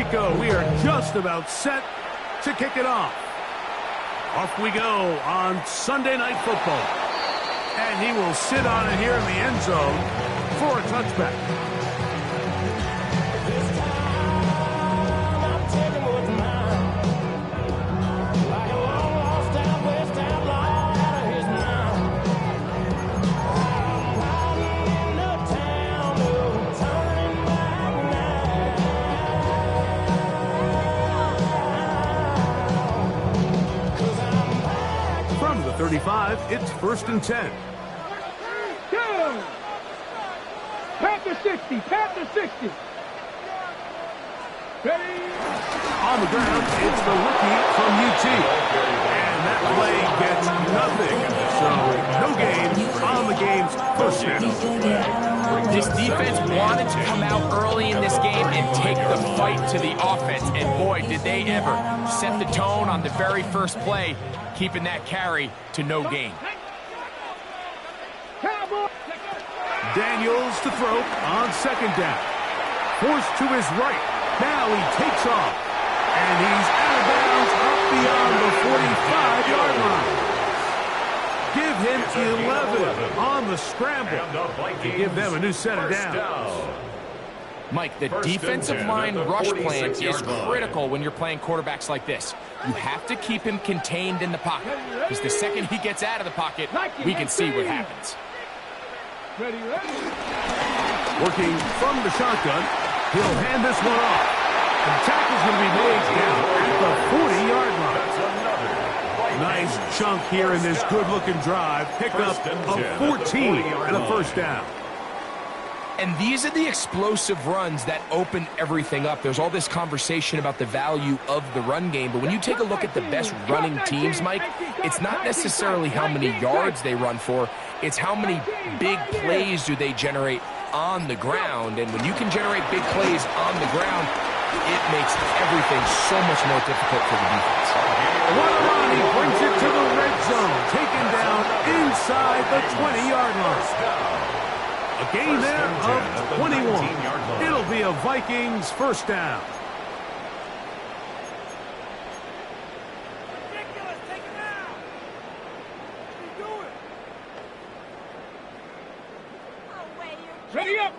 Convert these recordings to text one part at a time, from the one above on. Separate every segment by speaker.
Speaker 1: Rico, we are just about set to kick it off. Off we go on Sunday Night Football. And he will sit on it here in the end zone for a touchback. From the 35, it's 1st and 10.
Speaker 2: Go! Panther 60, Panther 60. Ready?
Speaker 1: On the ground, it's the rookie from UT. And that play gets nothing. So, no gain on the game's first down.
Speaker 3: This defense wanted to come out early in this game and take the fight to the offense. And boy, did they ever set the tone on the very first play, keeping that carry to no gain.
Speaker 1: Daniels to throw on 2nd down. Forced to his right. Now he takes off. And he's out of bounds up beyond the 45-yard line. Give him 11 on the scramble to give them a new set of downs.
Speaker 3: Mike, the defensive line rush plan is critical when you're playing quarterbacks like this. You have to keep him contained in the pocket, because the second he gets out of the pocket, we can see what happens.
Speaker 2: Ready, ready.
Speaker 1: Working from the shotgun, he'll hand this one off. And the tackle's going to be made down at the 40-yard line. Nice chunk here in this good-looking drive. Pick up of 14 and a first down.
Speaker 3: And these are the explosive runs that open everything up. There's all this conversation about the value of the run game, but when you take a look at the best running teams, Mike, it's not necessarily how many yards they run for, it's how many big plays do they generate on the ground. And when you can generate big plays on the ground, it makes everything so much more difficult for the defense.
Speaker 1: What a run! He brings it to the red zone, taken down inside the 20-yard line. A gain there of 21. It'll be a Vikings first down.
Speaker 2: Ridiculous, take it out. What are you doing? Ready up.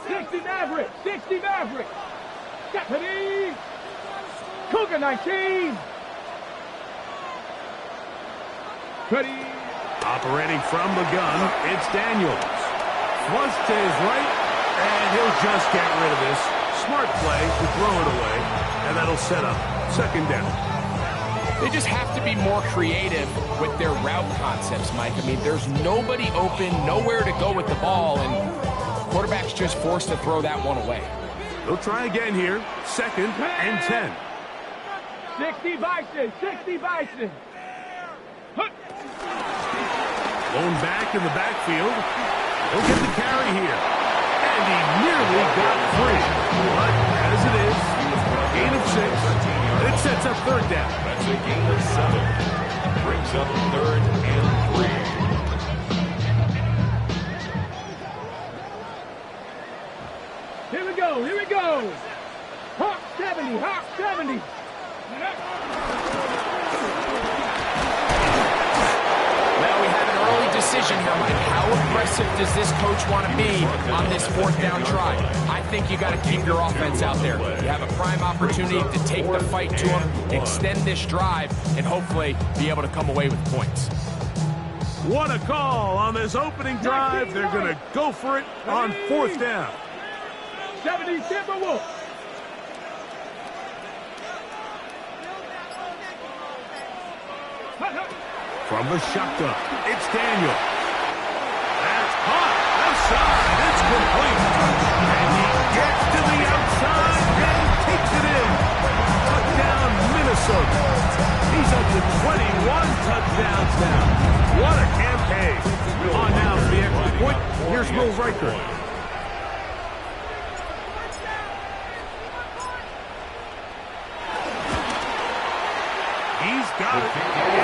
Speaker 2: 60 Maverick, 60 Maverick. Ready. Cougar 19. Ready.
Speaker 1: Operating from the gun, it's Daniels. Flush to his right, and he'll just get rid of this. Smart play to throw it away, and that'll set up 2nd down.
Speaker 3: They just have to be more creative with their route concepts, Mike. I mean, there's nobody open, nowhere to go with the ball, and quarterback's just forced to throw that one away.
Speaker 1: They'll try again here, 2nd and 10.
Speaker 2: 60 Bison, 60 Bison.
Speaker 1: Blown back in the backfield. He'll get the carry here. And he nearly got free. But as it is, a gain of 6. It sets up 3rd down.
Speaker 4: That's a gain of 7. Brings up 3rd and 3.
Speaker 2: Here we go, here we go. Hawk 70, Hawk 70.
Speaker 3: Decision here, Mike. How aggressive does this coach want to be on this 4th down try? I think you got to keep your offense out there. You have a prime opportunity to take the fight to them, extend this drive, and hopefully be able to come away with points.
Speaker 1: What a call on this opening drive. They're going to go for it on 4th down.
Speaker 2: 70 Timberwolves.
Speaker 1: From the shotgun, it's Daniel. That's caught outside. It's complete. And he gets to the outside and takes it in. Touchdown, Minnesota. He's up to 21 touchdowns now. What a campaign. On now for the extra point. Here's Will Riker. He's got it.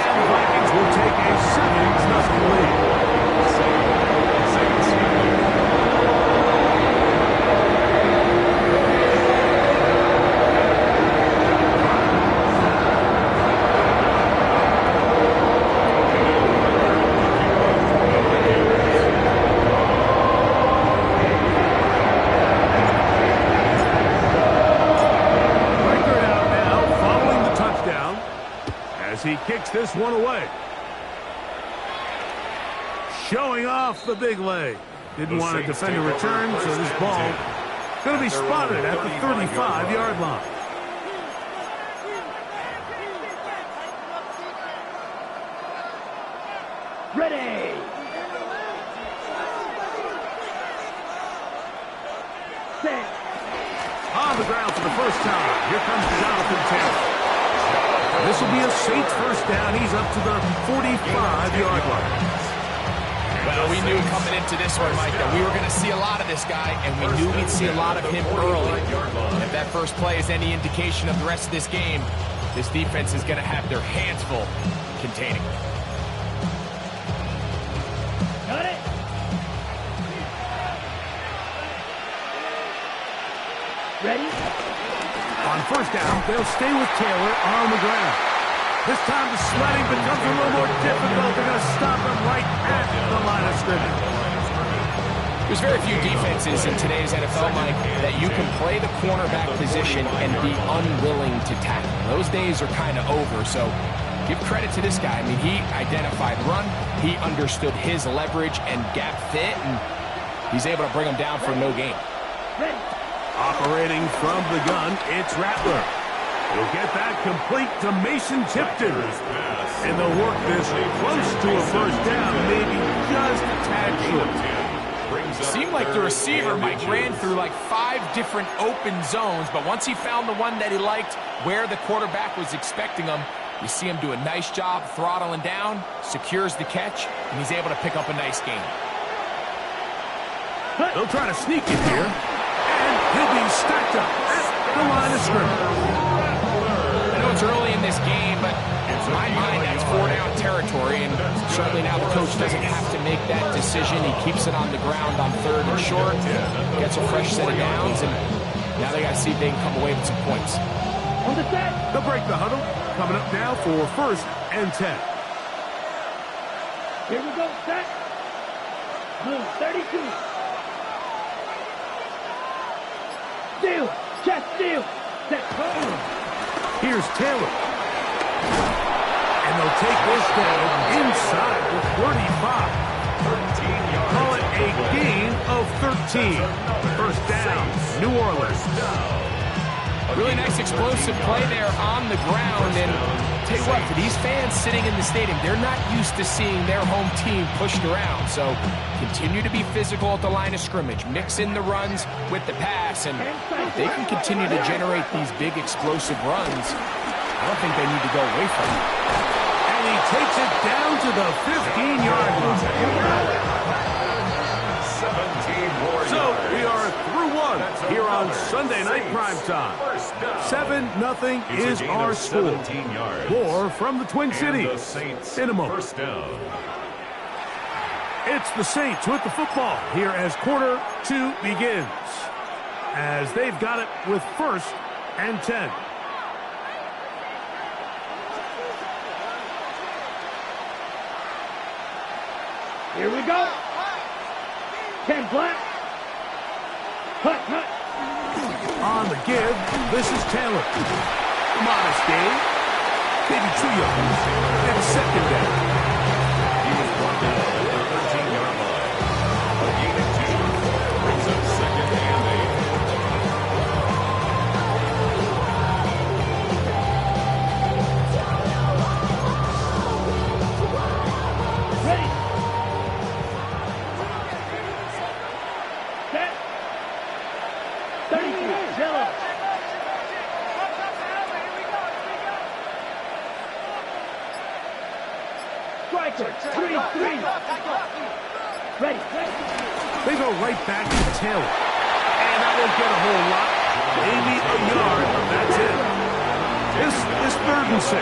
Speaker 1: And the Vikings will take a 7-0 lead. kicks this one away. Showing off the big leg. Didn't want to defend a return, so this ball going to be spotted at the 35-yard line.
Speaker 2: Ready. Set.
Speaker 1: On the ground for the first time. Here comes Jonathan Taylor. This will be a Saints first down. He's up to the 45-yard line.
Speaker 3: Well, we knew coming into this one, Mike, that we were going to see a lot of this guy, and we knew we'd see a lot of him early. If that first play is any indication of the rest of this game, this defense is going to have their hands full containing him.
Speaker 2: Got it. Ready?
Speaker 1: On first down, they'll stay with Taylor on the ground. This time the sledding becomes a little more difficult. They're going to stop him right at the line of scrimmage.
Speaker 3: There's very few defenses in today's NFL, Mike, that you can play the cornerback position and be unwilling to tackle. Those days are kind of over, so give credit to this guy. I mean, he identified run, he understood his leverage and gap fit, and he's able to bring him down for no gain.
Speaker 1: Operating from the gun, it's Rattler. He'll get that complete to Mason Tipton. And they'll work this close to a first down, maybe just a tad short.
Speaker 3: Seemed like the receiver, Mike, ran through like 5 different open zones, but once he found the one that he liked, where the quarterback was expecting him, you see him do a nice job throttling down, secures the catch, and he's able to pick up a nice gain.
Speaker 1: They'll try to sneak it here, and he'll be stacked up at the line of scrimmage.
Speaker 3: I know it's early in this game, but in my mind, that's 4-down territory, and certainly now the coach doesn't have to make that decision. He keeps it on the ground on 3rd and short, gets a fresh set of downs, and now they got to see if they can come away with some points.
Speaker 2: On the set.
Speaker 1: They'll break the huddle. Coming up now for 1st and 10.
Speaker 2: Here we go. Set. Move 32. Steal. Chest steal. Set.
Speaker 1: Here's Taylor. And they'll take this down inside the 35.
Speaker 4: 13 yards.
Speaker 1: Call it a gain of 13. First down, New Orleans.
Speaker 3: Really nice explosive play there on the ground, and tell you what, for these fans sitting in the stadium, they're not used to seeing their home team pushed around, so continue to be physical at the line of scrimmage, mix in the runs with the pass, and if they can continue to generate these big explosive runs, I don't think they need to go away from it.
Speaker 1: And he takes it down to the 15-yard line.
Speaker 4: 17 more
Speaker 1: So
Speaker 4: yards.
Speaker 1: we are through one here on Sunday Night Primetime. 7-0 is our score.
Speaker 4: 17 yards.
Speaker 1: More from the Twin
Speaker 4: And
Speaker 1: Cities
Speaker 4: the Saints
Speaker 1: in a moment.
Speaker 4: first down.
Speaker 1: It's the Saints with the football here as quarter 2 begins. As they've got it with 1st and 10.
Speaker 2: Here we go. Ken Black. Hut, hut.
Speaker 1: On the give, this is Taylor. Modest gain. Maybe 2 yards. And 2nd down.
Speaker 4: He was brought down at the 13-yard line. A gain of 2 brings up 2nd and 8.
Speaker 2: Ready. Set. 32. Jello. Striker. 3-3. Ready.
Speaker 1: They go right back to Taylor. And that won't get a whole lot. Maybe a yard. That's it. This is 3rd and 6.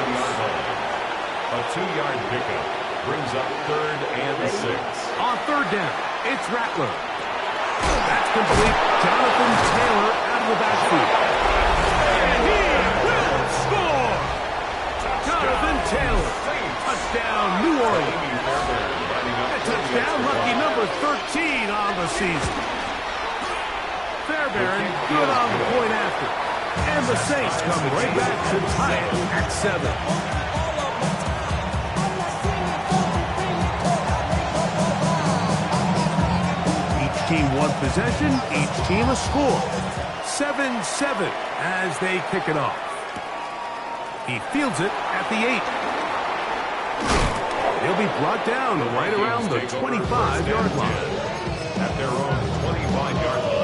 Speaker 4: A 2-yard pickup brings up 3rd and 6.
Speaker 1: On 3rd down, it's Rattler. That's complete. Jonathan Taylor out of the backfield. And he will score! Jonathan Taylor. Touchdown, New Orleans. A touchdown, lucky number 13 on the season. Fairbairn good on the point after. And the Saints come right back to tie it at 7. team one possession, each team a score. 7-7 as they kick it off. He fields it at the 8. He'll be brought down right around the 25-yard line.
Speaker 4: At their own 25-yard line.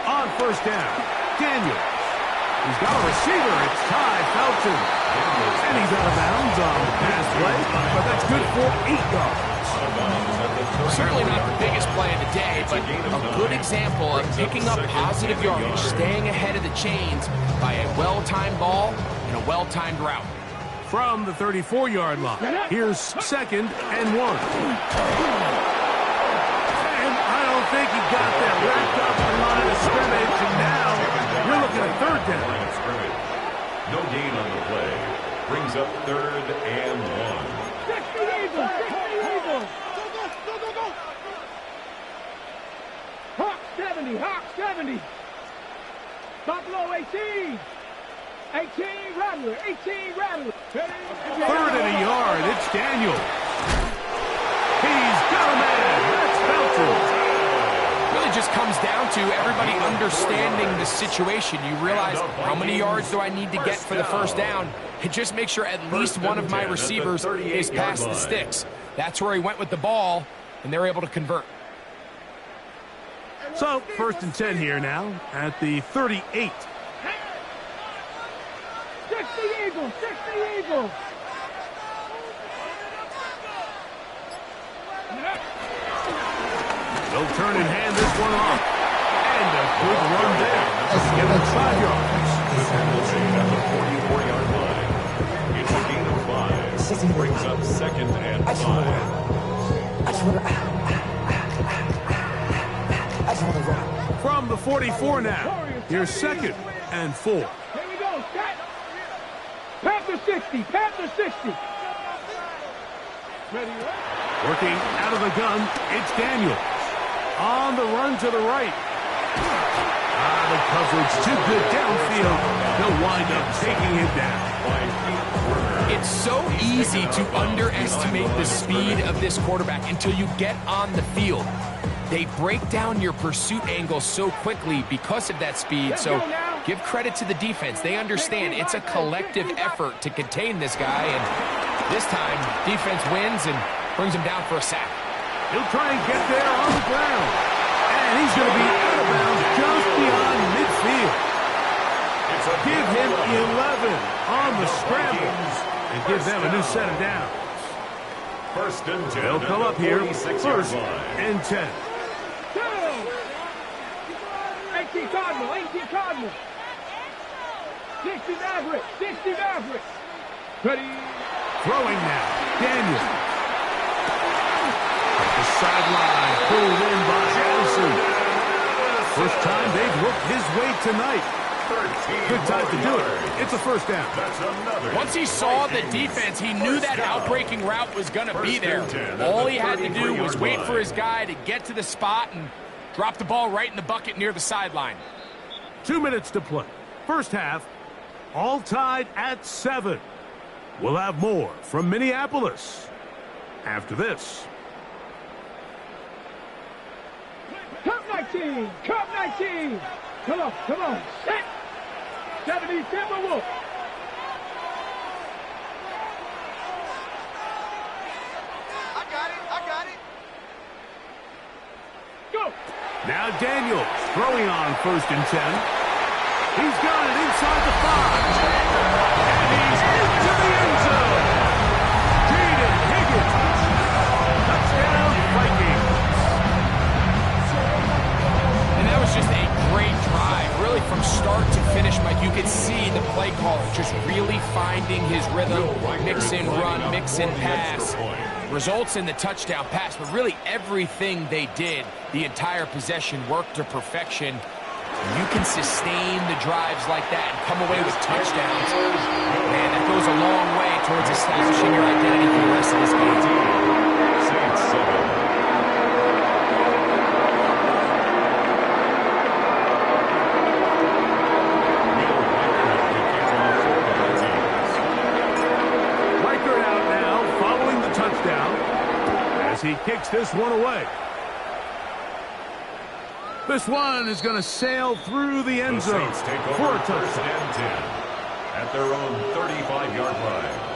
Speaker 1: On first down, Daniel. He's got a receiver. It's Ty Felton. And he's out of bounds on the pass play, but that's good for 8 yards.
Speaker 3: Certainly not the biggest play of the day, but a good example of picking up positive yardage, staying ahead of the chains by a well-timed ball and a well-timed route.
Speaker 1: From the 34-yard line, here's 2nd and 1. And I don't think he got that wrapped up in the line of scrimmage, and now you're looking at 3rd down.
Speaker 4: Line of scrimmage. No gain on the play. Brings up 3rd and 1.
Speaker 2: 60 Eagles! 60 Eagles! Go! Hawk 70! Hawk 70! Buffalo 18! 18 Rattler! 18 Rattler!
Speaker 1: 3rd and a yard. It's Daniel. He's got a man. That's Felton.
Speaker 3: Really just comes down to everybody understanding the situation. You realize how many yards do I need to get for the first down, and just make sure at least one of my receivers is past the sticks. That's where he went with the ball, and they're able to convert.
Speaker 1: So 1st and 10 here now at the 38.
Speaker 2: 60 Eagles! 60 Eagles!
Speaker 1: They'll turn and hand this one off. And a good run there. Get him 5 yards.
Speaker 4: At the 44-yard line. It's a gain of 5. Brings up 2nd and 5.
Speaker 1: From the 44 now, here's 2nd and 4.
Speaker 2: Here we go, set! Panther 60! Panther 60! Ready,
Speaker 1: Working out of the gun, it's Daniel. On the run to the right. The coverage too good downfield. They'll wind up taking him down.
Speaker 3: It's so easy to underestimate the speed of this quarterback until you get on the field. They break down your pursuit angle so quickly because of that speed, so give credit to the defense. They understand it's a collective effort to contain this guy, and this time, defense wins and brings him down for a sack.
Speaker 1: He'll try and get there on the ground. And he's going to be out of bounds just beyond midfield. Give him 11 on the scramble and give them a new set of downs.
Speaker 4: 1st and 10.
Speaker 1: They'll come up here, 1st and 10.
Speaker 2: 18 Cardinal! 18 Cardinal! 60 Maverick! 60 Maverick! Ready?
Speaker 1: Throwing now, Daniel. At the sideline, pulled in by Allison. First time they've worked his way tonight. Good time to do it. It's a 1st down.
Speaker 3: Once he saw the defense, he knew that outbreaking route was going to be there. All he had to do was wait for his guy to get to the spot and drop the ball right in the bucket near the sideline.
Speaker 1: 2 minutes to play. First half, all tied at 7. We'll have more from Minneapolis after this.
Speaker 2: Cup 19! Cup 19! Come on! Set! 70 Timberwolves! I got it! Go!
Speaker 1: Now Daniel throwing on 1st and 10. He's got it inside the 5. And he's into the end zone. Jaden Higgins. Touchdown, Vikings.
Speaker 3: And that was just a great drive. Really from start to finish, Mike, you could see the play caller just really finding his rhythm. Mix and run, mix and pass. Results in the touchdown pass, but really everything they did, the entire possession worked to perfection. You can sustain the drives like that and come away with touchdowns. Man, that goes a long way towards establishing your identity for the rest of this game.
Speaker 4: Saints 7.
Speaker 1: He kicks this one away. This one is going to sail through the end zone for a touchdown.
Speaker 4: First and 10 at their own 35-yard line.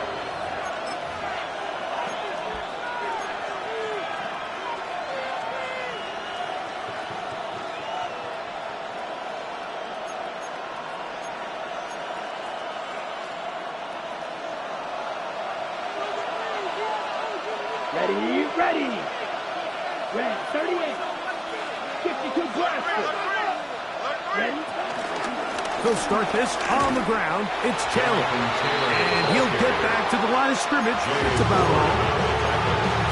Speaker 2: Ready. Red, 38. 52 blaster. Ready?
Speaker 1: He'll start this on the ground. It's Taylor. And he'll get back to the line of scrimmage. It's about all.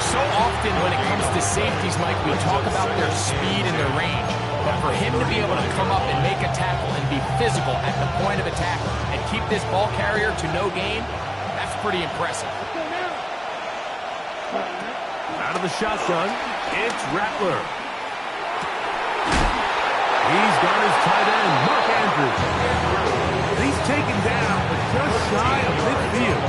Speaker 3: So often when it comes to safeties, Mike, we talk about their speed and their range. But for him to be able to come up and make a tackle and be physical at the point of attack and keep this ball carrier to no gain, that's pretty impressive.
Speaker 1: Out of the shotgun, it's Rattler. He's got his tight end, Mark Andrews. He's taken down, but just shy of midfield.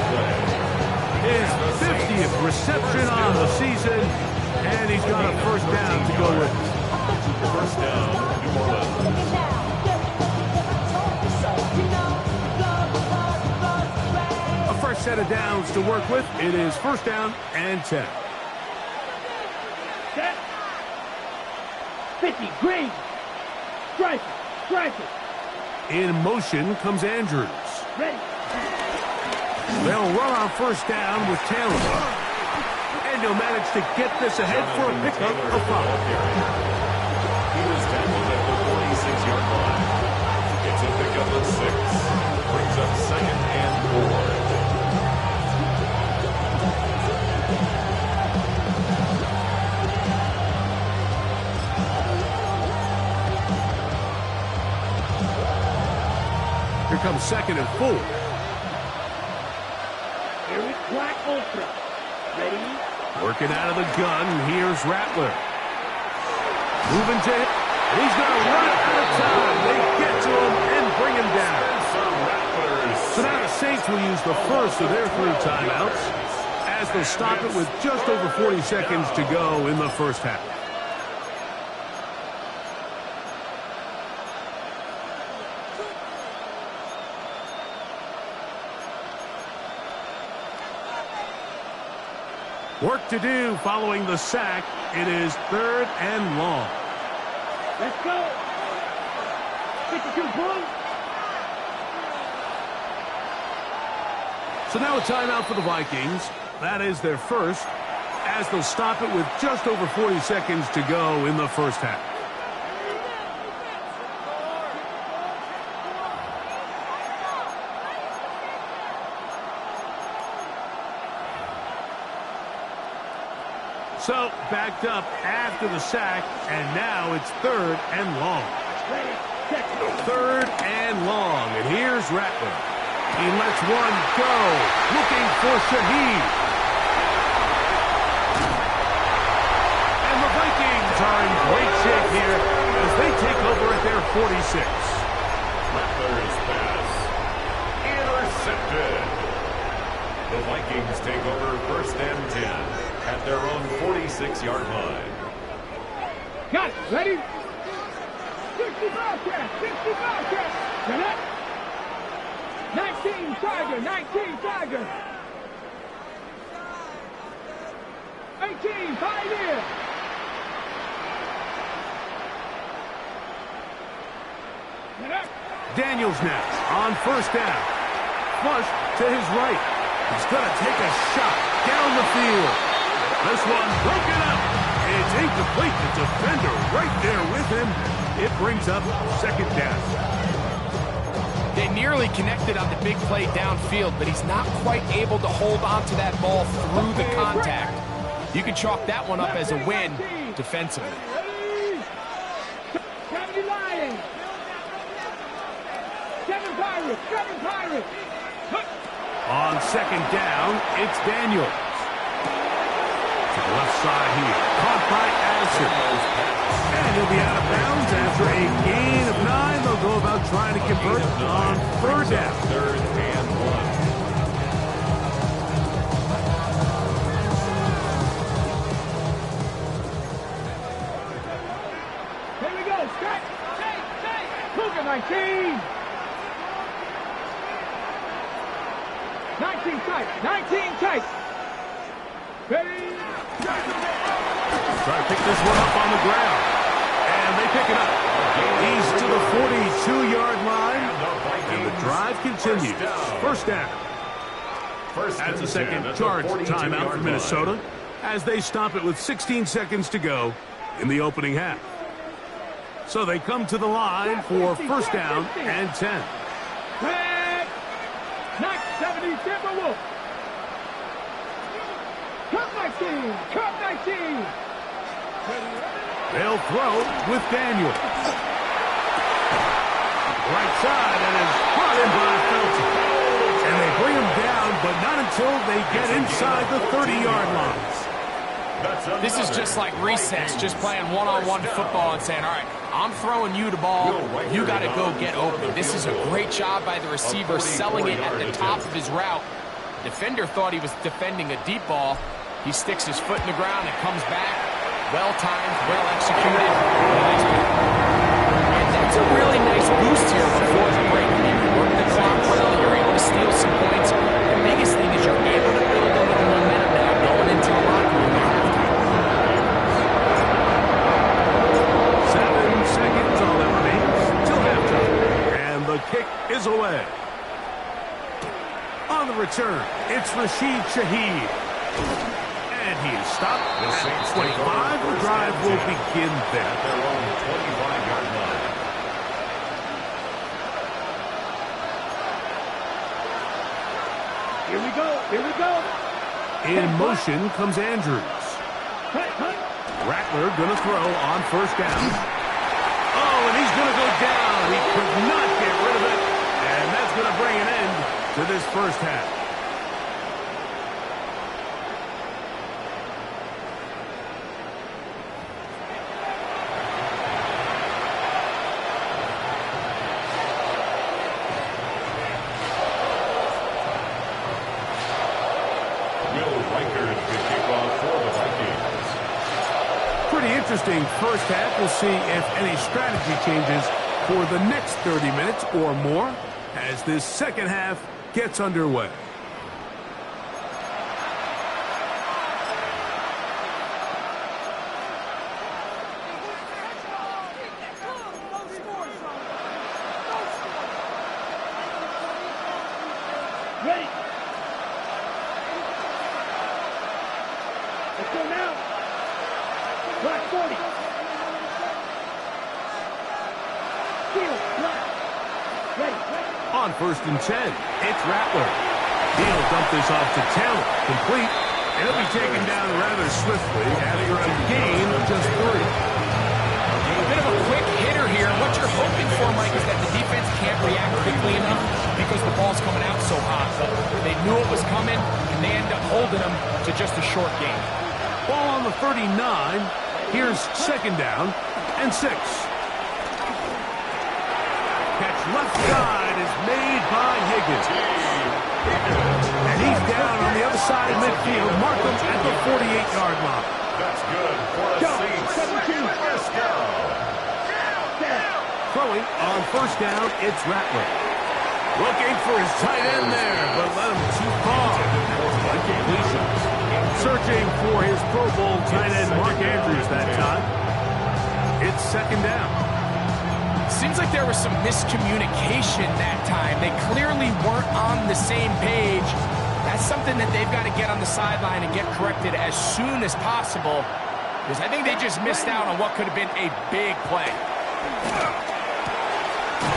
Speaker 1: His 50th reception on the season, and he's got a first down to go with.
Speaker 4: First down, New Orleans.
Speaker 1: A fresh set of downs to work with. It is first down and 10.
Speaker 2: Set. 50, green. Strike it.
Speaker 1: In motion comes Andrews.
Speaker 2: Ready.
Speaker 1: They'll run on first down with Taylor. And he'll manage to get this ahead for a pickup of 5.
Speaker 4: He was tackled at the 46-yard line. It's a pickup of 6. Brings up second and 4.
Speaker 1: Here comes second and 4.
Speaker 2: Eric Black Ultra. Ready?
Speaker 1: Working out of the gun, here's Rattler. Moving to him. He's going to run out of time. They get to him and bring him down. So now the Saints will use the first of their 3 timeouts as they'll stop it with just over 40 seconds to go in the first half. Work to do following the sack. It is 3rd and long.
Speaker 2: Let's go. 52 points.
Speaker 1: So now a timeout for the Vikings. That is their first, as they'll stop it with just over 40 seconds to go in the first half. So, backed up after the sack, and now it's 3rd and long. 3rd and long, and here's Rattler. He lets one go, looking for Shaheed. And the Vikings are in great shape here as they take over at their 46.
Speaker 4: Rattler's pass intercepted. The Vikings take over first and 10. At their own 46-yard line.
Speaker 2: Got it. Ready? 65 catch. 65 catch. Connect. 19 Tiger. 19 Tiger. 18 Pioneer. Connect.
Speaker 1: Daniels now on first down. Flush to his right. He's going to take a shot down the field. This one broken up. It's incomplete. The defender right there with him. It brings up second down.
Speaker 3: They nearly connected on the big play downfield, but he's not quite able to hold on to that ball through the contact. You can chalk that one up as a win defensively.
Speaker 2: Kevin Lions. Kevin Pirates.
Speaker 1: On second down, it's Daniels. To the left side here. Caught by Addison. And he'll be out of bounds after a gain of 9. They'll go about trying to convert on third down.
Speaker 4: Third and 1.
Speaker 2: Here we go. Strike. Cougar 19. 19 tight. 19 tight. Ready.
Speaker 1: Try to pick this one up on the ground. And they pick it up. He's to the 42-yard line. And the drive continues. First down. That's a second charge timeout for Minnesota as they stop it with 16 seconds to go in the opening half. So they come to the line for first down and 10.
Speaker 2: Back. 70 Timberwolves. Cup 19. Cup 19.
Speaker 1: They'll throw with Daniels. Right side, and is brought in by Felton. And they bring him down, but not until they get inside the 30-yard line.
Speaker 3: This is just like recess, just playing one-on-one football and saying, all right, I'm throwing you the ball, you got to go get open. This is a great job by the receiver selling it at the top of his route. Defender thought he was defending a deep ball. He sticks his foot in the ground and comes back. Well-timed, well-executed. And that's a really nice boost here before the break. You work the clock well, you're able to steal some points. The biggest thing is you're able to build a little momentum now going into the locker room.
Speaker 1: 7 seconds, all that remains till halftime. And the kick is away. On the return, it's Rashid Shaheed. And he is stopped at 25. The drive will begin there.
Speaker 4: At their own 25-yard line.
Speaker 2: Here we go. Here we go.
Speaker 1: In motion comes Andrews. Rattler going to throw on first down. Oh, and he's going to go down. He could not get rid of it. And that's going to bring an end to this first half. Interesting first half. We'll see if any strategy changes for the next 30 minutes or more as this second half gets underway.
Speaker 2: Ready. Let's go now. Black 40. Field, black. Ready.
Speaker 1: On first and 10, it's Rattler. He'll dump this off to Taylor. Complete. And he'll be taken down rather swiftly after a gain of just 3.
Speaker 3: A bit of a quick hitter here. What you're hoping for, Mike, is that the defense can't react quickly enough because the ball's coming out so hot. But they knew it was coming, and they end up holding them to just a short gain.
Speaker 1: Ball on the 39. Here's second down and 6. Catch left side is made by Higgins. And he's down on the other side of midfield. Markham at the 48-yard line.
Speaker 4: That's good for the Saints. First down.
Speaker 1: Throwing on first down, it's Rattler. Looking for his tight end there, but let him too far. Incompletions. Searching for his Pro Bowl tight end, Mark Andrews, that time. It's second down.
Speaker 3: Seems like there was some miscommunication that time. They clearly weren't on the same page. That's something that they've got to get on the sideline and get corrected as soon as possible, because I think they just missed out on what could have been a big play.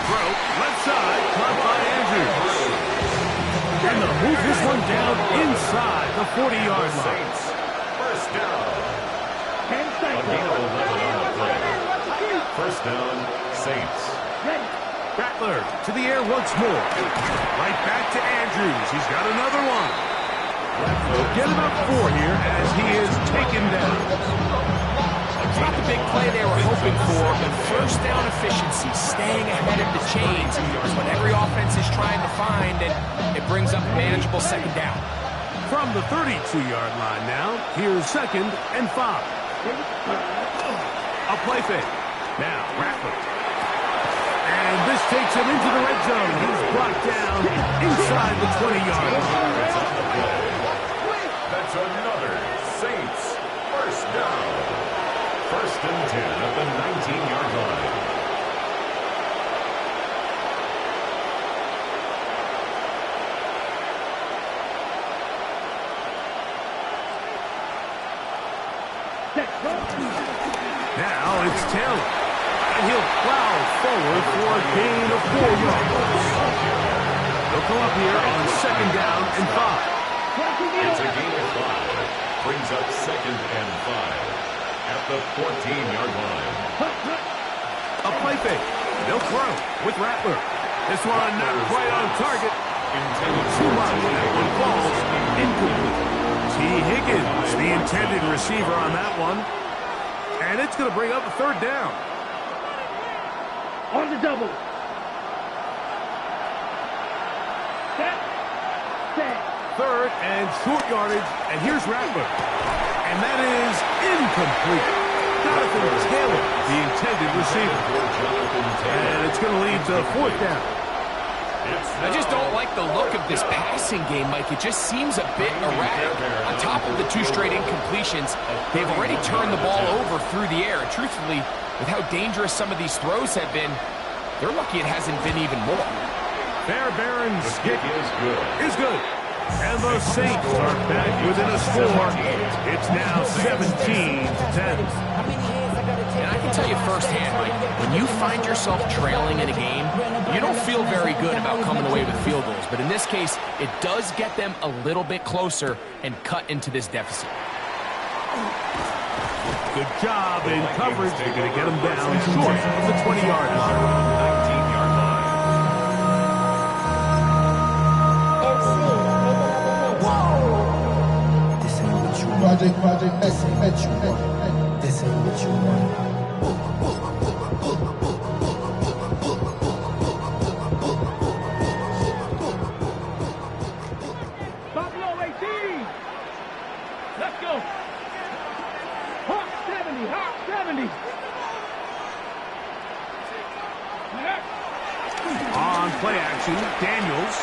Speaker 1: Throw, left side, caught by Andrews. And they'll move this one down inside the 40-yard line.
Speaker 4: First down. A gain of 11 on the play. First down, Saints.
Speaker 1: Rattler to the air once more. Right back to Andrews. He's got another one. We'll get about 4 here as he is taken down.
Speaker 3: It's not the big play they were hoping for, but first down efficiency, staying ahead of the chains, is what every offense is trying to find, and it brings up a manageable second down.
Speaker 1: From the 32-yard line now, here's 2nd and 5. A play fake. Now, Rattler. And this takes him into the red zone. He's brought down inside the 20-yard line.
Speaker 4: That's another Saints first down. 1st and 10 at the 19-yard line.
Speaker 1: Now it's Taylor. And he'll plow forward for a gain of 4 yards. They'll come up here on 2nd down and 5.
Speaker 4: It's a gain of 5. Brings up 2nd and 5 at the 14-yard line.
Speaker 1: A play fake. They'll throw with Rattler. This one not quite on target. Too much. That one falls incomplete. T. Higgins, the intended receiver on that one. And it's going to bring up a 3rd down.
Speaker 2: On the double. Set.
Speaker 1: 3rd and short yardage. And here's Rattler. And that is incomplete. Jonathan Taylor, the intended receiver. And it's going to lead to 4th down.
Speaker 3: I just don't like the look of this passing game, Mike. It just seems a bit erratic. On top of the 2 straight incompletions, they've already turned the ball over through the air. And truthfully, with how dangerous some of these throws have been, they're lucky it hasn't been even more.
Speaker 1: Fairbairn's kick is good. And the Saints are back within a score. It's now 17-10.
Speaker 3: And I can tell you firsthand, Mike, when you find yourself trailing in a game, you don't feel very good about coming away with field goals. But in this case, it does get them a little bit closer and cut into this deficit.
Speaker 1: Good job in coverage. They're going to get them down short of the 20-yard line.
Speaker 4: 19-yard line.
Speaker 5: Project, this ain't what you want. This ain't what you want.
Speaker 2: Buffalo 18. Let's go. Hawk 70. Hawk 70.
Speaker 1: On play action, Daniels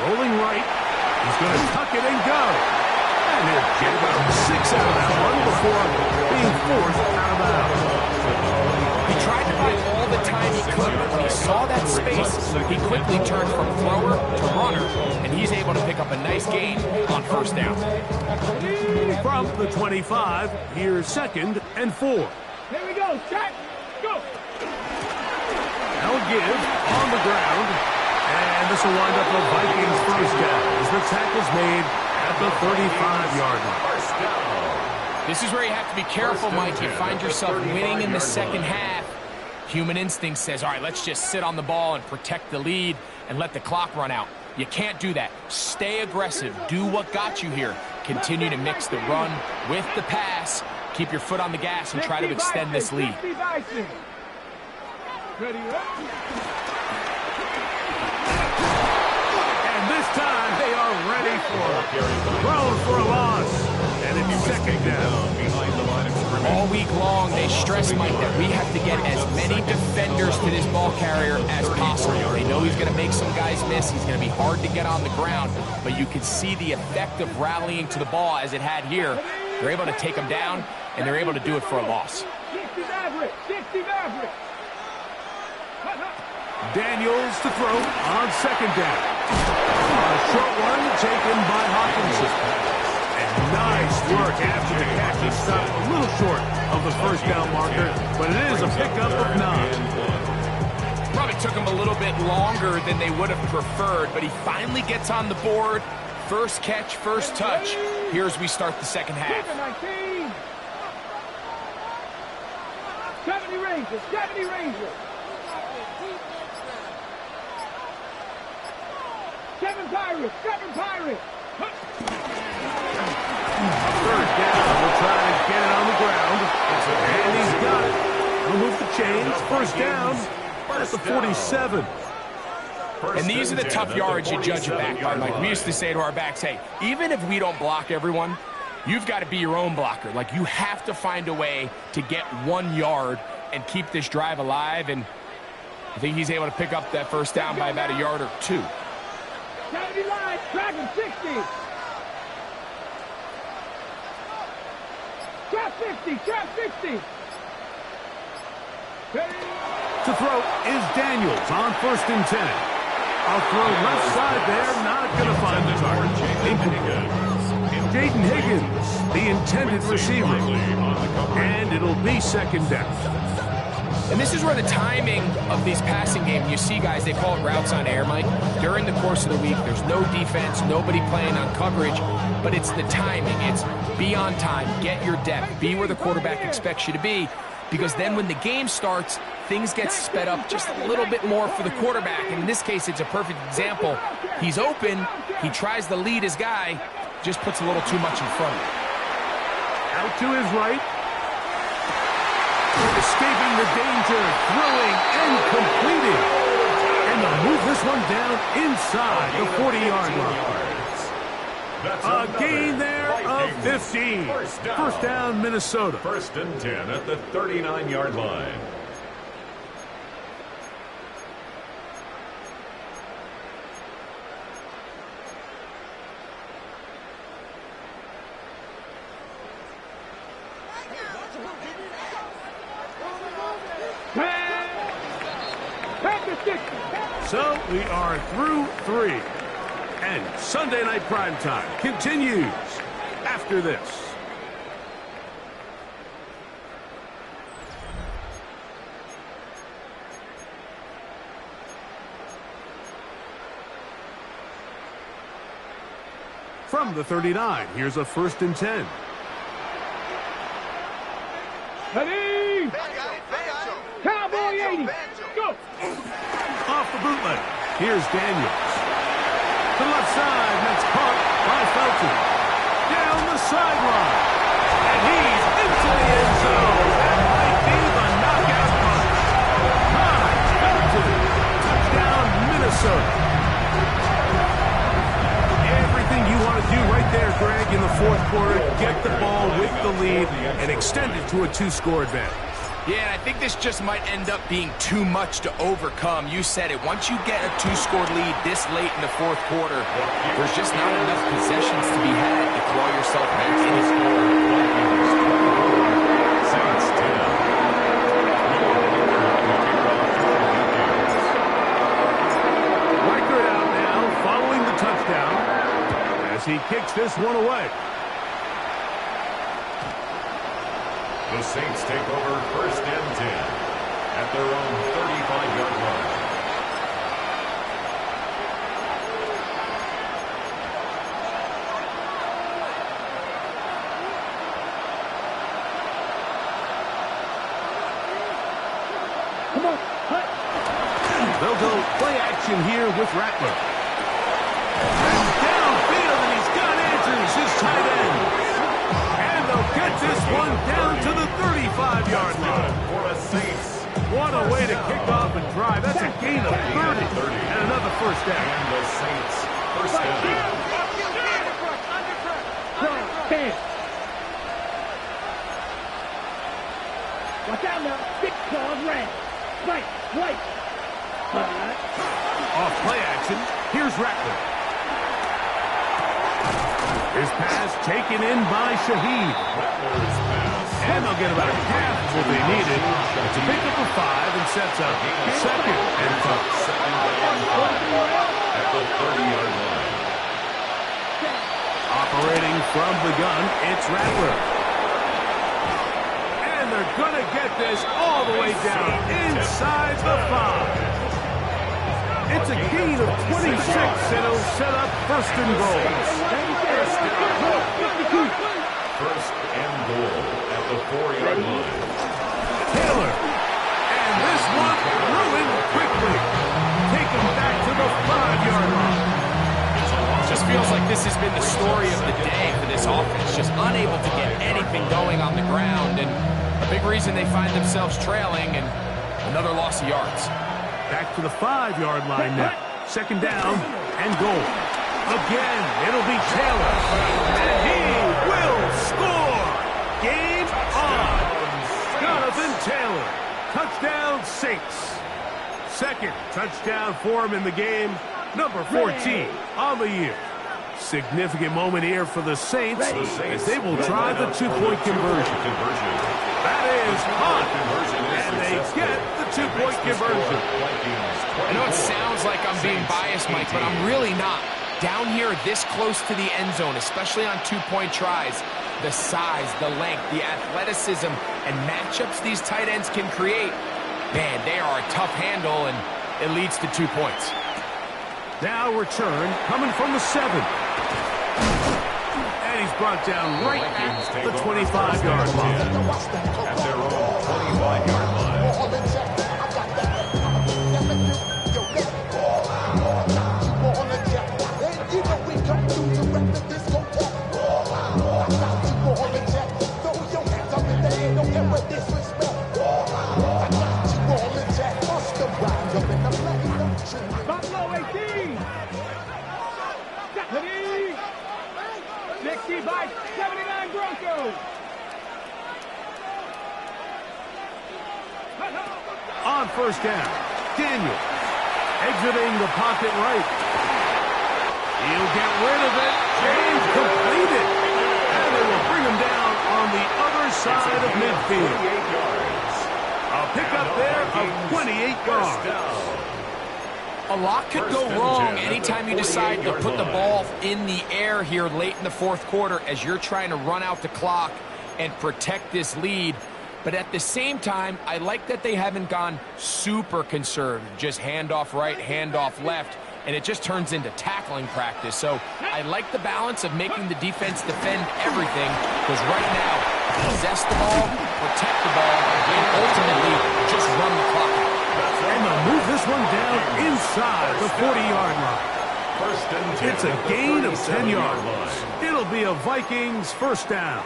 Speaker 1: rolling right. He's going to tuck it and go. And he'll get about 6 out of that one before being forced out of bounds.
Speaker 3: He tried to buy all the time he could, but when he saw that space, he quickly turned from thrower to runner, and he's able to pick up a nice gain on 1st down.
Speaker 1: From the 25, here's 2nd and 4.
Speaker 2: Here we go. Check. Go.
Speaker 1: They'll give on the ground, and this will wind up a Vikings 1st down as the tackle's made at the 35-yard line.
Speaker 3: This is where you have to be careful, Mike. You find yourself winning in the second half. Human instinct says, all right, let's just sit on the ball and protect the lead and let the clock run out. You can't do that. Stay aggressive. Do what got you here. Continue to mix the run with the pass. Keep your foot on the gas and try to extend this lead.
Speaker 2: Ready up.
Speaker 1: This time they are ready for it. Thrown for a loss. And it's 2nd down.
Speaker 4: Behind the line of scrimmage.
Speaker 3: All week long, they stress, Mike, that we have to get as many defenders to this ball carrier as possible. They know he's going to make some guys miss. He's going to be hard to get on the ground. But you can see the effect of rallying to the ball as it had here. They're able to take him down, and they're able to do it for a loss.
Speaker 2: 60 Maverick. 60 Maverick.
Speaker 1: Daniels to throw on 2nd down. A short one taken by Hawkinson. And nice work after the catch. He stopped a little short of the 1st down marker, but it is a pickup of 9.
Speaker 3: Probably took him a little bit longer than they would have preferred, but he finally gets on the board. 1st catch, 1st touch. Here as we start the second half.
Speaker 2: 19. 70 Rangers. 70 Rangers. Seven Pirates. Seven Pirates.
Speaker 1: Third down. We'll try to get it on the ground. And he's got it. We'll move the chains. First down. That's the 47.
Speaker 3: And these are the tough yards you judge a back by, Mike. We used to say to our backs, hey, even if we don't block everyone, you've got to be your own blocker. Like, you have to find a way to get 1 yard and keep this drive alive. And I think he's able to pick up that first down by about a yard or 2.
Speaker 2: 70 line. Dragon 60. Trap 50. Trap 50.
Speaker 1: To throw is Daniels on 1st and 10. I'll throw left side there, not going to find the target. Jaden Higgins, the intended receiver. And it'll be 2nd down.
Speaker 3: And this is where the timing of these passing games, you see guys, they call it routes on air, Mike. During the course of the week, there's no defense, nobody playing on coverage, but it's the timing. It's be on time, get your depth, be where the quarterback expects you to be. Because then when the game starts, things get sped up just a little bit more for the quarterback. And in this case, it's a perfect example. He's open. He tries to lead his guy. Just puts a little too much in front of him.
Speaker 1: Out to his right. Escaping the danger. Throwing and completing. And they'll move this one down inside the 40-yard line. A gain there of 15. First down, Minnesota.
Speaker 4: 1st and 10 at the 39-yard line.
Speaker 1: So we are through 3. And Sunday Night Primetime continues after this. From the 39, here's a 1st and 10.
Speaker 2: Ready? Cowboy 80. Go.
Speaker 1: Off the bootleg. Here's Daniels. To the left side, that's caught by Felton. Down the sideline. And he's into the end zone. That might be the knockout punch. By Felton. Touchdown, Minnesota. Everything you want to do right there, Greg, in the 4th quarter, get the ball with the lead and extend it to a 2-score advantage.
Speaker 3: Yeah, and I think this just might end up being too much to overcome. You said it. Once you get a 2-score lead this late in the 4th quarter, there's just not enough possessions to be had to claw yourself back in the score.
Speaker 4: Saints 10.
Speaker 1: Reichert out now, following the touchdown, as he kicks this one away.
Speaker 4: The Saints take over 1st and 10 at their own 35-yard line.
Speaker 2: Come on.
Speaker 1: They'll go play action here with Rattler. And downfield, and he's got Andrews, his tight end. And they'll get this one down to the 35-yard line.
Speaker 4: For the Saints.
Speaker 1: What a way to kick off a drive. That's a gain of 30. And another first down.
Speaker 4: And the Saints first down.
Speaker 2: Watch out now. Big claws red. Right.
Speaker 1: Off play action. Here's Rattler. His pass taken in by Shaheed.
Speaker 4: Rattler's pass.
Speaker 1: And they'll get about half what they needed. It's a pickup of 5 and sets up 2nd and 5.
Speaker 4: 2nd and 5 at the 30-yard line.
Speaker 1: Operating from the gun, it's Rattler. And they're going to get this all the way down inside the 5. It's a gain of 26, and it'll set up 1st and goal.
Speaker 4: 1st and goal at the 4-yard line.
Speaker 1: Taylor. And this one ruined quickly. Take him back to the 5-yard line.
Speaker 3: feels like this has been the story of the day for this offense. Just unable to get anything going on the ground, and a big reason they find themselves trailing, and another loss of yards.
Speaker 1: Back to the 5-yard line now. Second down and goal. Again, it'll be Taylor. And he will score. Game on. Jonathan Taylor. Touchdown Saints. Second touchdown for him in the game. Number 14 on the year. Significant moment here for the Saints as they will try the two-point conversion. That is hot. And they get the two-point conversion.
Speaker 3: I know it sounds like I'm being biased, Mike, but I'm really not. Down here this close to the end zone, especially on two-point tries, the size, the length, the athleticism, and matchups these tight ends can create, man, they are a tough handle, and it leads to 2 points.
Speaker 1: Now return coming from the 7. And he's brought down right at the 25-yard line.
Speaker 4: At their own 25-yard line.
Speaker 2: Buffalo 18. 60 by 79 Broncos.
Speaker 1: On first down, Daniel exiting the pocket right. He'll get rid of it. James completed. And they will bring him down on the other side of midfield. A pickup there of 28 yards.
Speaker 3: A lot could go wrong anytime you decide to put the ball in the air here late in the fourth quarter as you're trying to run out the clock and protect this lead. But at the same time, I like that they haven't gone super conservative, just handoff right, handoff left, and it just turns into tackling practice. So I like the balance of making the defense defend everything, because right now, possess the ball, protect the ball, and ultimately just run the clock out.
Speaker 1: And they'll move this one down inside the 40-yard line. It's a gain of 10 yards. It'll be a Vikings first down.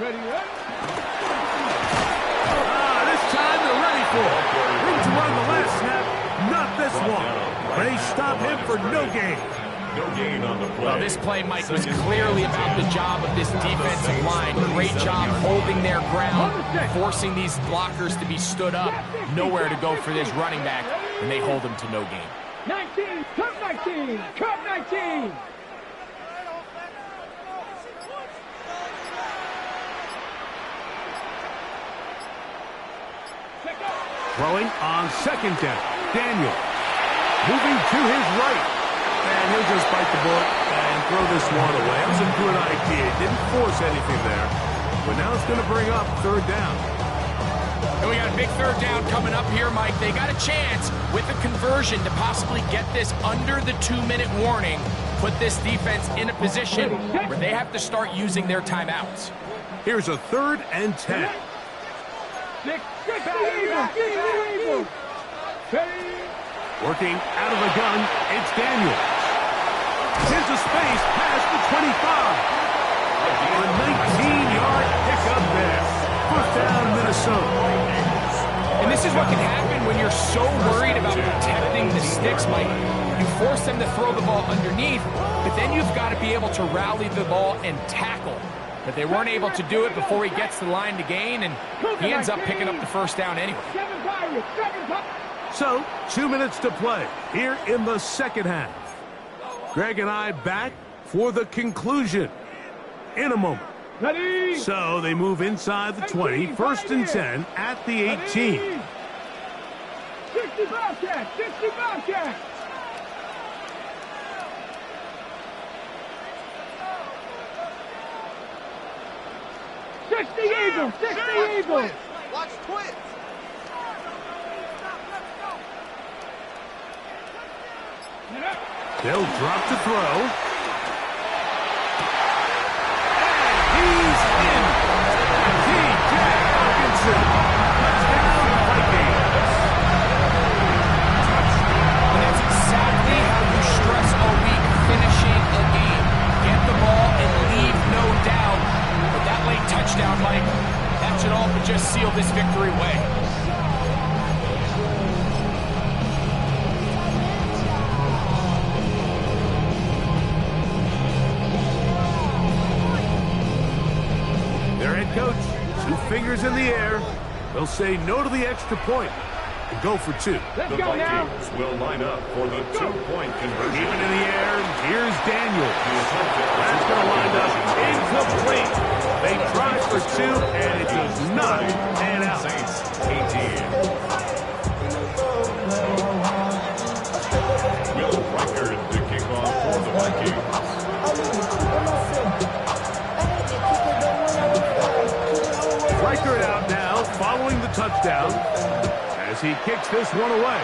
Speaker 2: Ready, right?
Speaker 1: This time they're ready for it. Room to run the last snap, not this one. They stop him for no gain.
Speaker 4: No gain on the play.
Speaker 3: Well, this play, Mike, was clearly about the job of this defensive line. Great job holding their ground, forcing these blockers to be stood up. Nowhere to go for this running back, and they hold him to no gain.
Speaker 2: 19, come 19, come 19.
Speaker 1: Throwing on second down. Daniel moving to his right. And he'll just bite the bullet and throw this one away. That was a good idea. Didn't force anything there. But now it's going to bring up third down.
Speaker 3: And we got a big third down coming up here, Mike. They got a chance with a conversion to possibly get this under the 2-minute warning, put this defense in a position where they have to start using their timeouts.
Speaker 1: Here's a 3rd and 10. Working out of the gun, it's Daniel. Into space past the 25. A 19-yard pickup there. First down, Minnesota.
Speaker 3: And this is what can happen when you're so worried about protecting the sticks, Mike. You force them to throw the ball underneath, but then you've got to be able to rally the ball and tackle. But they weren't able to do it before he gets to the line to gain, and he ends up picking up the first down anyway.
Speaker 1: So, 2 minutes to play here in the second half. Greg and I back for the conclusion in a moment.
Speaker 2: Ready?
Speaker 1: So they move inside the 20, 1st and 10 at the 18.
Speaker 2: 60 Bobcats, 60 Bobcats. Eagles, 60 Eagles.
Speaker 6: Watch twins.
Speaker 1: They'll drop to throw. And he's in. T.J. Hawkinson. Touchdown, Vikings.
Speaker 3: And that's exactly how you stress a week finishing a game. Get the ball and leave no doubt. But that late touchdown, Mike, that should all but just seal this victory away.
Speaker 1: Their head coach, 2 fingers in the air. They'll say no to the extra point and go for 2.
Speaker 4: The Vikings will line up for the 2-point conversion.
Speaker 1: Keep it in the air. Here's Daniel. That's going to wind up incomplete. They try for 2, and it does not pan out.
Speaker 4: Saints 18. Will Reichard to kick off for the Vikings.
Speaker 1: Reichard out now, following the touchdown, as he kicks this one away.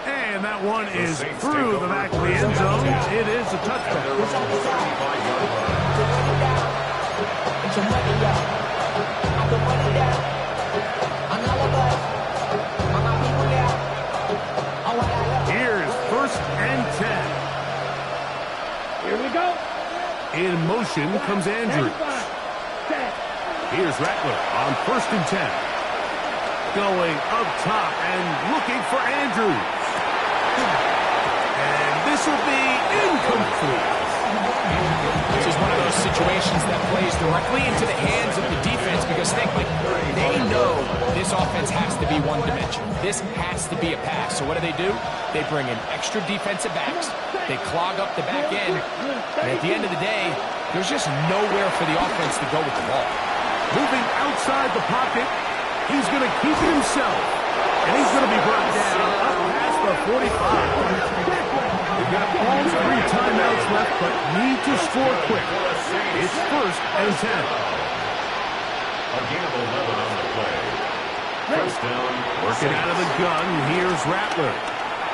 Speaker 1: And that one is through the back of the end zone. It is a touchdown. Here's 1st and 10.
Speaker 2: Here we go.
Speaker 1: In motion comes Andrews. Here's Rattler on 1st and 10. Going up top and looking for Andrews. And this will be incomplete.
Speaker 3: This is one of those situations that plays directly into the hands of the defense because think, like, they know this offense has to be one-dimensional. This has to be a pass. So what do? They bring in extra defensive backs. They clog up the back end. And at the end of the day, there's just nowhere for the offense to go with the ball.
Speaker 1: Moving outside the pocket, he's going to keep it himself. And he's going to be brought down up past the 45. They've got all 3 timeouts left, but need to score quick. It's 1st and 10.
Speaker 4: A gain of 11 on the play. First down.
Speaker 1: Working out of the gun, here's Rattler.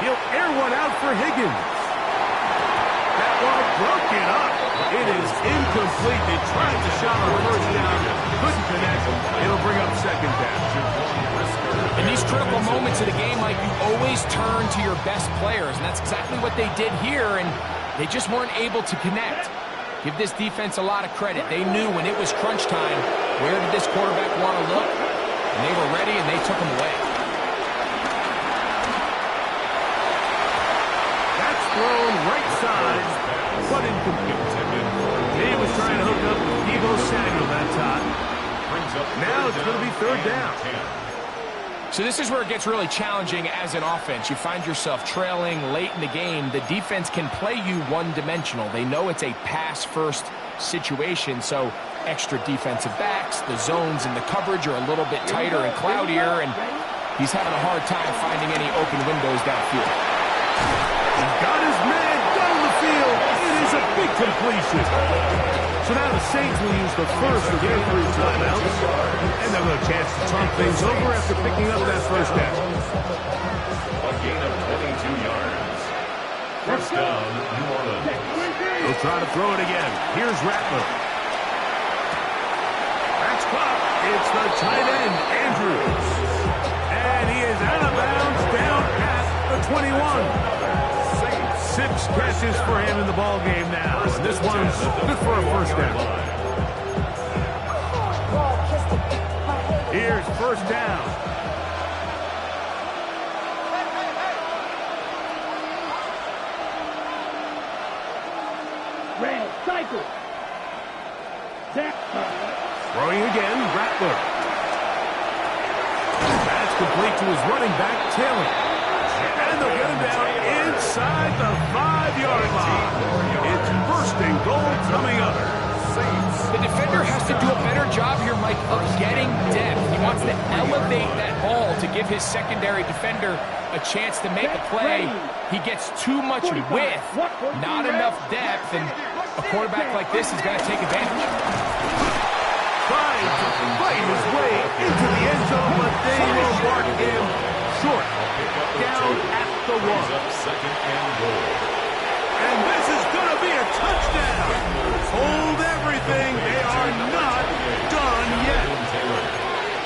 Speaker 1: He'll air one out for Higgins. That one broken up. It is incomplete. They tried to shot on 1st down. Couldn't connect. It'll bring up 2nd down.
Speaker 3: In these critical moments of the game, Mike, you always turn to your best players, and that's exactly what they did here, and they just weren't able to connect. Give this defense a lot of credit. They knew when it was crunch time, where did this quarterback want to look, and they were ready, and they took him away.
Speaker 1: That's thrown right side, but incomplete. He was trying to hook up with Deebo Samuel that time. Now it's going to be 3rd down.
Speaker 3: So this is where it gets really challenging as an offense. You find yourself trailing late in the game. The defense can play you one-dimensional. They know it's a pass-first situation, so extra defensive backs, the zones and the coverage are a little bit tighter and cloudier, and he's having a hard time finding any open windows downfield.
Speaker 1: He's got his man down the field. It is a big completion. So now the Saints will use the first of their 3 timeouts, and they'll have a chance to talk things over after picking up that 1st down.
Speaker 4: A gain of 22 yards. First down, New Orleans.
Speaker 1: He'll try to throw it again. Here's Rattler. That's caught. It's the tight end, Andrews. And he is out of bounds down at the 21. 6 catches for him in the ball game now. This one's good for a 1st down. Here's 1st down.
Speaker 2: Red cycle.
Speaker 1: Throwing again, Rattler. That's complete to his running back, Taylor. And they'll get him down inside the 5-yard line. It's 1st and goal coming up.
Speaker 3: The defender has to do a better job here, Mike, of getting depth. He wants to elevate that ball to give his secondary defender a chance to make a play. He gets too much width, not enough depth, and a quarterback like this is going to take advantage.
Speaker 1: Trying to fight his way into the end zone, but they will mark him short. down at the 1.
Speaker 4: Brings up second and goal.
Speaker 1: And this is going to be a touchdown. Hold everything. They are not done yet.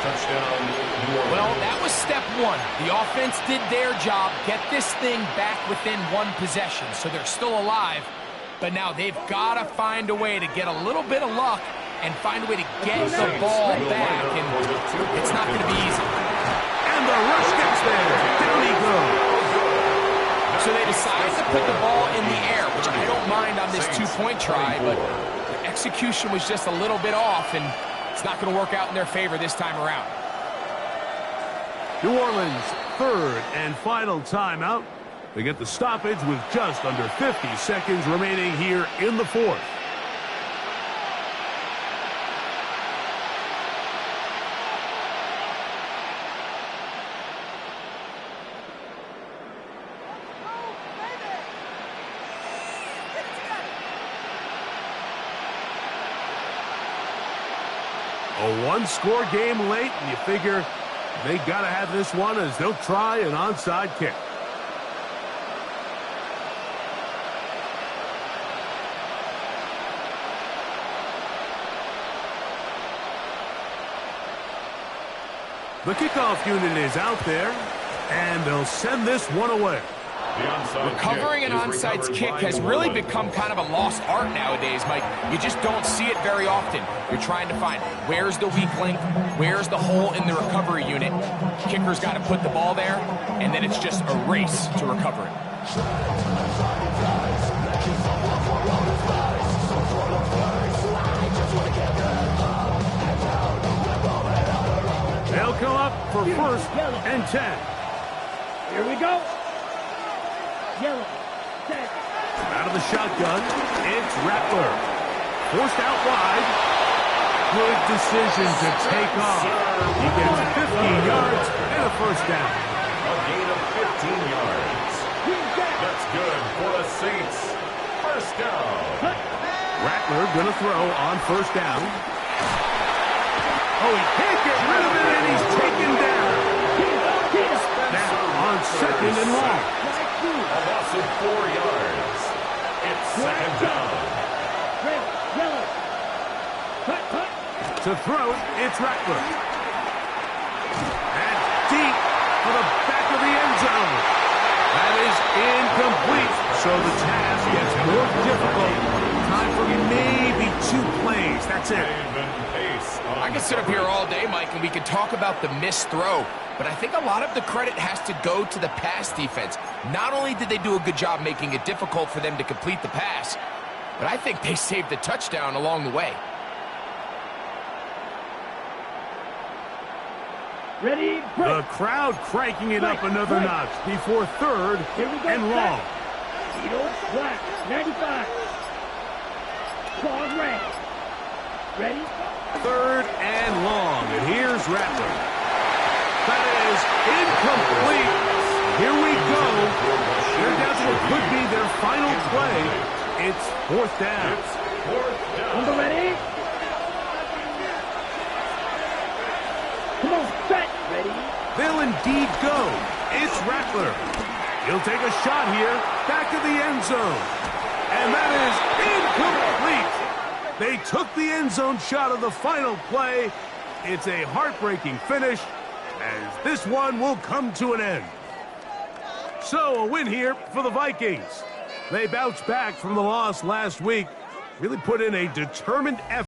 Speaker 4: Touchdown, New Orleans.
Speaker 3: Well, that was step one. The offense did their job, get this thing back within one possession, so they're still alive. But now they've got to find a way to get a little bit of luck and find a way to get the ball back, and it's not going to be easy.
Speaker 1: And the rush gets there. Down he goes.
Speaker 3: So they decided to put the ball in the air, which I don't mind on this two-point try, but the execution was just a little bit off, and it's not going to work out in their favor this time around.
Speaker 1: New Orleans' third and final timeout. They get the stoppage with just under 50 seconds remaining here in the fourth. A one-score game late, and you figure they got to have this one as they'll try an onside kick. The kickoff unit is out there, and they'll send this one away.
Speaker 3: Recovering an onside kick has really become kind of a lost art nowadays, Mike. You just don't see it very often. You're trying to find where's the weak link, where's the hole in the recovery unit. Kicker's got to put the ball there, and then it's just a race to recover it.
Speaker 1: They'll come up for first and 10.
Speaker 2: Here we go. Yellow, set.
Speaker 1: Out of the shotgun, it's Rattler. Forced out wide. Good decision to take off. He gets 15 yards and a first down.
Speaker 4: A gain of 15 yards. That's good for the Saints. First down.
Speaker 1: Rattler gonna throw on first down. Oh, he can't get rid of it, and he's taken down. Now on second and long.
Speaker 4: A loss of 4 yards. It's second down.
Speaker 2: Red, yellow. Cut, cut.
Speaker 1: To throw, it's Rattler. And deep for the back of the end zone. That is incomplete, so the task gets more difficult. Time for maybe 2 plays. That's it.
Speaker 3: I could sit up here all day, Mike, and we could talk about the missed throw, but I think a lot of the credit has to go to the pass defense. Not only did they do a good job making it difficult for them to complete the pass, but I think they saved the touchdown along the way.
Speaker 2: Ready,
Speaker 1: The
Speaker 2: break.
Speaker 1: crowd cranking it up another notch before third
Speaker 2: Here we go.
Speaker 1: and long.
Speaker 2: Tito, black, 95. Ball red. Ready?
Speaker 1: Third and long, and here's Rattler. That is incomplete. Here we go. They're down to what could be their final play. It's fourth down.
Speaker 2: Number ready? Come on, set. Ready?
Speaker 1: They'll indeed go. It's Rattler. He'll take a shot here, back to the end zone. And that is incomplete. They took the end zone shot of the final play. It's a heartbreaking finish, as this one will come to an end. So, a win here for the Vikings. They bounced back from the loss last week, really put in a determined effort.